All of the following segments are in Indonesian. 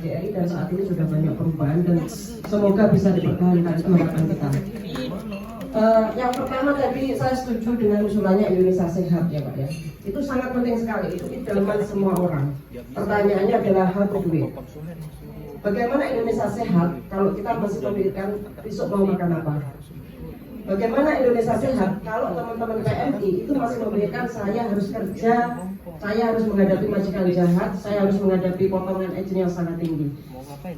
RI dan saat ini sudah banyak perubahan dan semoga bisa dipertahankan, itu harapan kita. Yang pertama tadi saya setuju dengan usulannya Indonesia Sehat ya Pak ya. Itu sangat penting sekali, itu idaman semua orang. Pertanyaannya adalah how to do it. Bagaimana Indonesia sehat kalau kita masih memikirkan besok mau makan apa? Bagaimana Indonesia sehat kalau teman-teman PMI itu masih memikirkan saya harus kerja, saya harus menghadapi majikan jahat, saya harus menghadapi potongan agent yang sangat tinggi.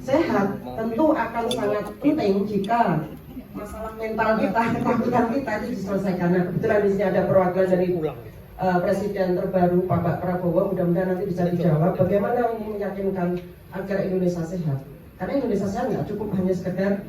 Sehat tentu akan sangat penting jika masalah mental kita, ketakutan kita itu diselesaikan. Nah, kebetulan di sini ada perwakilan dari Presiden terbaru Pak Prabowo, mudah-mudahan nanti bisa dijawab bagaimana ini meyakinkan agar Indonesia sehat. Karena Indonesia sehat nggak cukup hanya sekedar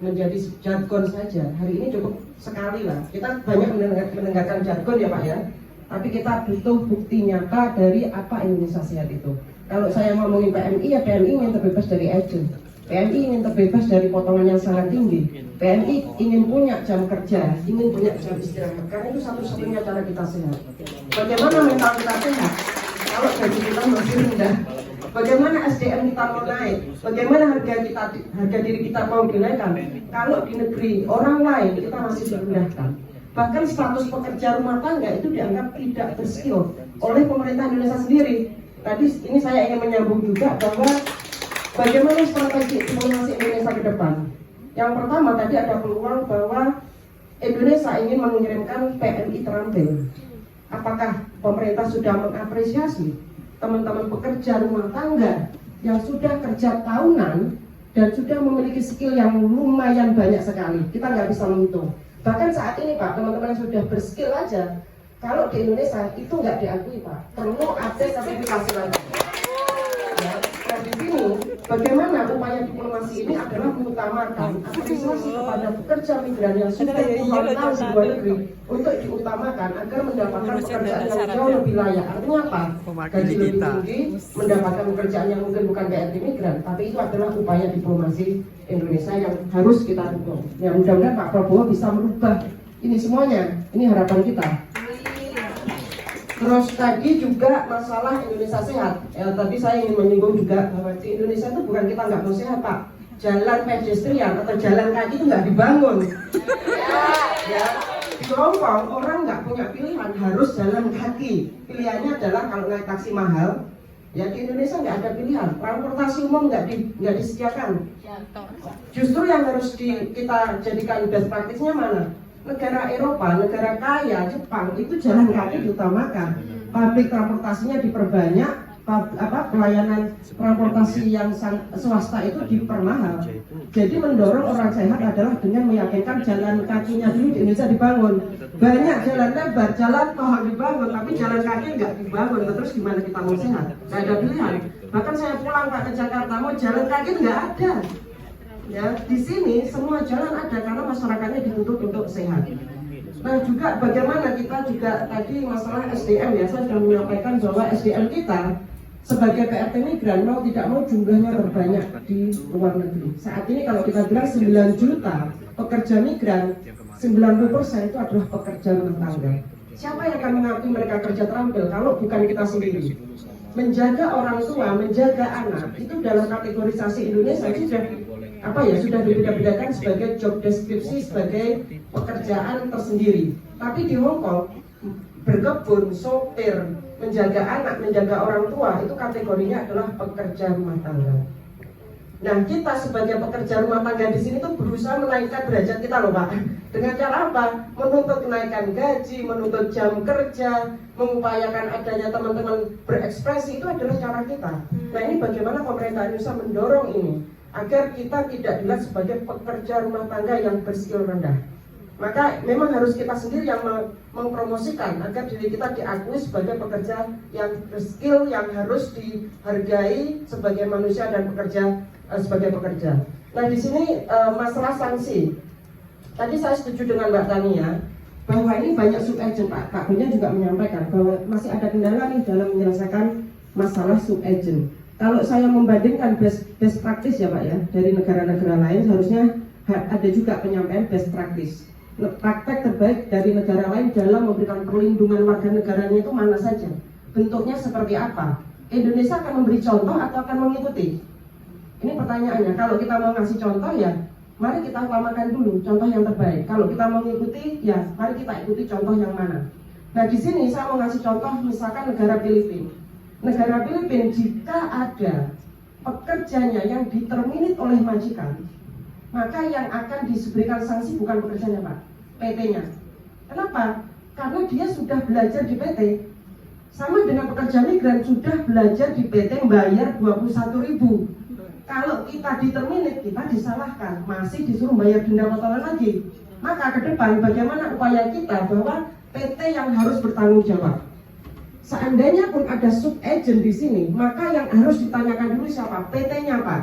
menjadi jargon saja. Hari ini cukup sekali lah. Kita banyak mendengarkan jargon ya Pak ya. Tapi kita butuh bukti nyata dari apa Indonesia sehat itu. Kalau saya ngomongin PMI ya PMI ingin terbebas dari agent. PMI ingin terbebas dari potongan yang sangat tinggi. PMI ingin punya jam kerja, ingin punya jam istirahat. Karena itu satu-satunya cara kita sehat. Bagaimana mental kita sehat? Kalau gaji kita masih rendah. Bagaimana SDM kita mau naik? Bagaimana harga diri kita mau dinaikkan? Kalau di negeri orang lain kita masih direndahkan. Bahkan status pekerja rumah tangga itu dianggap tidak berskill oleh pemerintah Indonesia sendiri. Tadi ini saya ingin menyambung juga bahwa bagaimana strategi diplomasi Indonesia ke depan. Yang pertama tadi ada peluang bahwa Indonesia ingin mengirimkan PMI terampil. Apakah pemerintah sudah mengapresiasi teman-teman pekerja rumah tangga yang sudah kerja tahunan dan sudah memiliki skill yang lumayan banyak sekali? Kita nggak bisa menghitung. Bahkan saat ini Pak, teman-teman yang sudah berskill aja, kalau di Indonesia itu nggak diakui Pak, perlu ada sertifikasi lagi. Ya, nah di sini bagaimana upaya diplomasi ini adalah mengutamakan apresiasi kepada pekerja migran yang sudah puluhan tahun di luar negeri untuk diutamakan agar mendapatkan pekerjaan yang jauh lebih layak. Artinya apa? Gaji lebih tinggi, mendapatkan pekerjaan yang mungkin bukan PRT migran, tapi itu adalah upaya diplomasi Indonesia yang harus kita dukung. Ya mudah-mudahan Pak Prabowo bisa merubah ini semuanya. Ini harapan kita. Terus tadi juga masalah Indonesia sehat. Ya, tadi saya ingin menyinggung juga bahwa di Indonesia itu bukan kita nggak mau sehat Pak. Jalan pedestrian atau jalan kaki itu nggak dibangun. Ya, di Hongkong orang nggak punya pilihan, harus jalan kaki. Pilihannya adalah kalau naik taksi mahal. Ya di Indonesia nggak ada pilihan, transportasi umum nggak disediakan. Justru yang harus kita jadikan best practice-nya mana? Negara Eropa, negara kaya, Jepang itu jalan kaki diutamakan, publik transportasinya diperbanyak, pelayanan transportasi yang swasta itu dipermahal. Jadi mendorong orang sehat adalah dengan meyakinkan jalan kakinya dulu di Indonesia dibangun. Banyak jalan lebar, jalan tol dibangun, tapi jalan kaki nggak dibangun. Terus gimana kita mau sehat? Nggak ada pilihan. Bahkan saya pulang Pak ke Jakarta, mau jalan kaki nggak ada. Ya, di sini semua jalan ada karena masyarakatnya dituntut untuk sehat. Nah juga bagaimana kita juga tadi masalah SDM ya, saya sudah menyampaikan bahwa SDM kita sebagai PRT migran mau tidak mau jumlahnya terbanyak di luar negeri. Saat ini kalau kita bilang 9 juta pekerja migran, 90% itu adalah pekerja rumah tangga. Siapa yang akan mengakui mereka kerja terampil kalau bukan kita sendiri? Menjaga orang tua, menjaga anak itu dalam kategorisasi Indonesia sudah dibeda-bedakan sebagai job deskripsi, sebagai pekerjaan tersendiri. Tapi di Hongkong berkebun, sopir, menjaga anak, menjaga orang tua itu kategorinya adalah pekerja rumah tangga. Nah kita sebagai pekerja rumah tangga di sini tuh berusaha menaikkan derajat kita loh Pak. Dengan cara apa? Menuntut kenaikan gaji, menuntut jam kerja, mengupayakan adanya teman-teman berekspresi, itu adalah cara kita. Nah ini bagaimana pemerintah Indonesia mendorong ini agar kita tidak dilihat sebagai pekerja rumah tangga yang berskill rendah. Maka memang harus kita sendiri yang mempromosikan agar diri kita diakui sebagai pekerja yang berskill, yang harus dihargai sebagai manusia dan pekerja sebagai pekerja. Nah di sini masalah sanksi. Tadi saya setuju dengan Mbak Tania bahwa ini banyak sub-agent. Pak Bunya juga menyampaikan bahwa masih ada kendala nih dalam menyelesaikan masalah sub-agent. Kalau saya membandingkan best practice ya Pak ya, dari negara-negara lain harusnya ada juga penyampaian best practice. Praktek terbaik dari negara lain dalam memberikan perlindungan warga negaranya itu mana saja? Bentuknya seperti apa? Indonesia akan memberi contoh atau akan mengikuti? Ini pertanyaannya, kalau kita mau ngasih contoh ya, mari kita utamakan dulu contoh yang terbaik. Kalau kita mau mengikuti, ya mari kita ikuti contoh yang mana. Nah di sini saya mau ngasih contoh misalkan negara Filipina. Negara Filipina jika ada pekerjanya yang diterminate oleh majikan, maka yang akan diberikan sanksi bukan pekerjanya Pak, PT-nya. Kenapa? Karena dia sudah belajar di PT. Sama dengan pekerja migran sudah belajar di PT membayar 21.000. Kalau kita diterminate, kita disalahkan, masih disuruh bayar denda potongan lagi. Maka ke depan bagaimana upaya kita bahwa PT yang harus bertanggung jawab. Seandainya pun ada sub-agent di sini, maka yang harus ditanyakan dulu siapa? PT-nya Pak.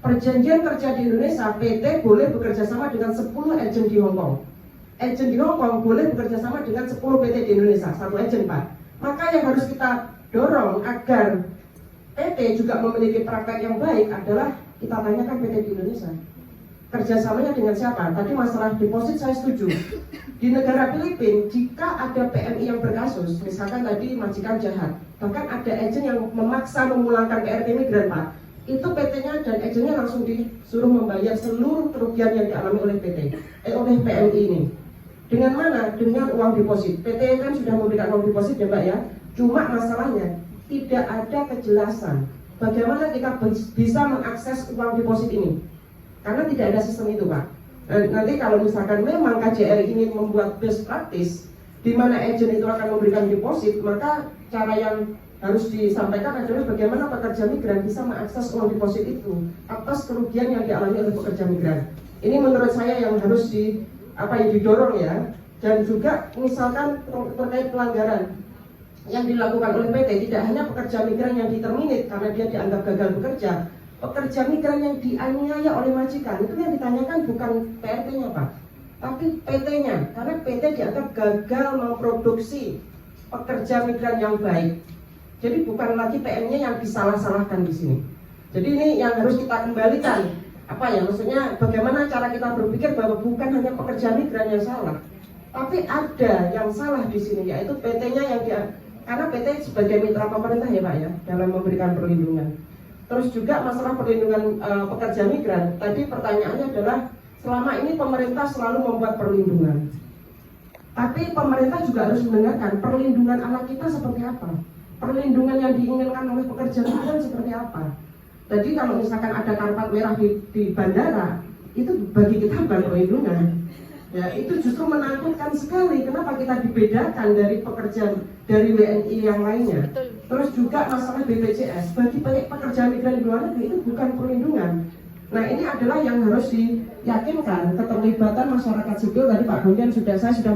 Perjanjian kerja di Indonesia, PT boleh bekerja sama dengan 10 agent di Hong Kong. Agent di Hong Kong boleh bekerja sama dengan 10 PT di Indonesia, satu agent Pak. Maka yang harus kita dorong agar PT juga memiliki praktek yang baik adalah kita tanyakan PT di Indonesia. Kerjasamanya dengan siapa? Tadi masalah deposit saya setuju. Di negara Filipina, jika ada PMI yang berkasus, misalkan tadi majikan jahat, bahkan ada agent yang memaksa memulangkan PRT migran Pak, itu PT-nya dan agentnya langsung disuruh membayar seluruh kerugian yang dialami oleh oleh PMI ini. Dengan mana? Dengan uang deposit. PT kan sudah memberikan uang deposit ya Mbak ya. Cuma masalahnya tidak ada kejelasan bagaimana kita bisa mengakses uang deposit ini. Karena tidak ada sistem itu Pak. Nanti kalau misalkan memang KJR ini membuat best practice di mana agent itu akan memberikan deposit, maka cara yang harus disampaikan adalah bagaimana pekerja migran bisa mengakses uang deposit itu atas kerugian yang dialami oleh pekerja migran. Ini menurut saya yang harus didorong ya. Dan juga misalkan terkait pelanggaran yang dilakukan oleh PT, tidak hanya pekerja migran yang diterminate karena dia dianggap gagal bekerja, pekerja migran yang dianiaya oleh majikan itu yang ditanyakan bukan PRT-nya Pak, tapi PT-nya, karena PT dianggap gagal memproduksi pekerja migran yang baik. Jadi bukan lagi PM-nya yang disalah-salahkan di sini. Jadi ini yang harus kita kembalikan. Maksudnya bagaimana cara kita berpikir bahwa bukan hanya pekerja migran yang salah, tapi ada yang salah di sini, yaitu PT-nya yang karena PT sebagai mitra pemerintah ya Pak ya, dalam memberikan perlindungan. Terus juga masalah perlindungan pekerja migran. Tadi pertanyaannya adalah selama ini pemerintah selalu membuat perlindungan, tapi pemerintah juga harus mendengarkan perlindungan anak kita seperti apa, perlindungan yang diinginkan oleh pekerja migran seperti apa. Jadi kalau misalkan ada karpet merah di bandara, itu bagi kita bukan perlindungan. Ya, itu justru menakutkan sekali. Kenapa kita dibedakan dari pekerja dari WNI yang lainnya? Terus juga masalah BPJS bagi pekerja migran di luar negeri itu bukan perlindungan. Nah ini adalah yang harus diyakinkan keterlibatan masyarakat sipil. Tadi Pak Gunjan saya sudah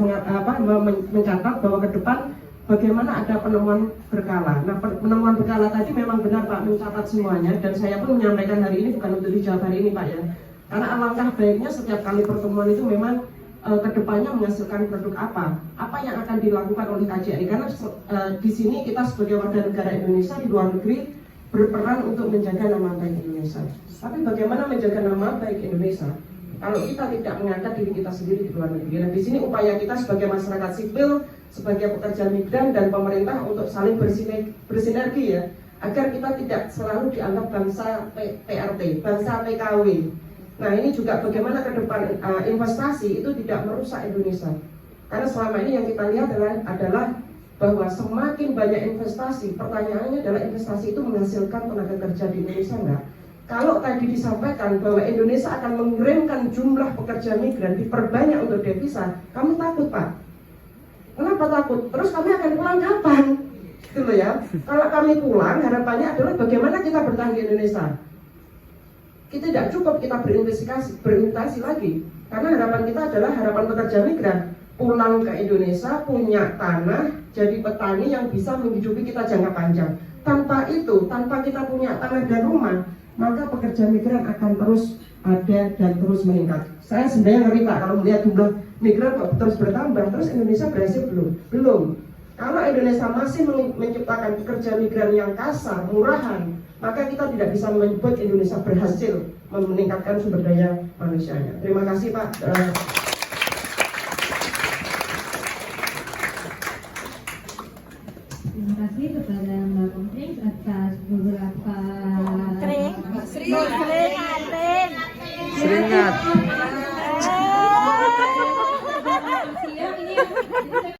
mencatat bahwa ke depan bagaimana ada penemuan berkala. Nah penemuan berkala tadi memang benar Pak mencatat semuanya, dan saya pun menyampaikan hari ini bukan untuk dijawab hari ini Pak ya. Karena alangkah baiknya setiap kali pertemuan itu memang kedepannya menghasilkan produk apa yang akan dilakukan oleh KJRI. Karena di sini kita sebagai warga negara Indonesia di luar negeri berperan untuk menjaga nama baik Indonesia. Tapi bagaimana menjaga nama baik Indonesia kalau kita tidak mengangkat diri kita sendiri di luar negeri? Dan di sini upaya kita sebagai masyarakat sipil, sebagai pekerja migran dan pemerintah untuk saling bersinergi ya, agar kita tidak selalu dianggap bangsa PRT, bangsa PKW. Nah ini juga bagaimana ke depan investasi itu tidak merusak Indonesia. Karena selama ini yang kita lihat adalah bahwa semakin banyak investasi, pertanyaannya adalah investasi itu menghasilkan tenaga kerja di Indonesia enggak? Kalau tadi disampaikan bahwa Indonesia akan mengirimkan jumlah pekerja migran diperbanyak untuk devisa, kami takut Pak. Kenapa takut? Terus kami akan pulang kapan? Gitu ya. Kalau kami pulang, harapannya adalah bagaimana kita bertahan di Indonesia. Kita tidak cukup kita berinvestasi lagi, karena harapan kita adalah harapan pekerja migran pulang ke Indonesia, punya tanah, jadi petani yang bisa menghidupi kita jangka panjang. Tanpa itu, tanpa kita punya tanah dan rumah, maka pekerja migran akan terus ada dan terus meningkat. Saya sebenarnya ngeri Pak kalau melihat jumlah migran kok terus bertambah, terus Indonesia berhasil belum. Kalau Indonesia masih menciptakan pekerja migran yang kasar, murahan, maka kita tidak bisa menyebut Indonesia berhasil meningkatkan sumber daya manusianya. Terima kasih Pak. Terima kasih kepada Mbak Kompleks atas beberapa Sehat.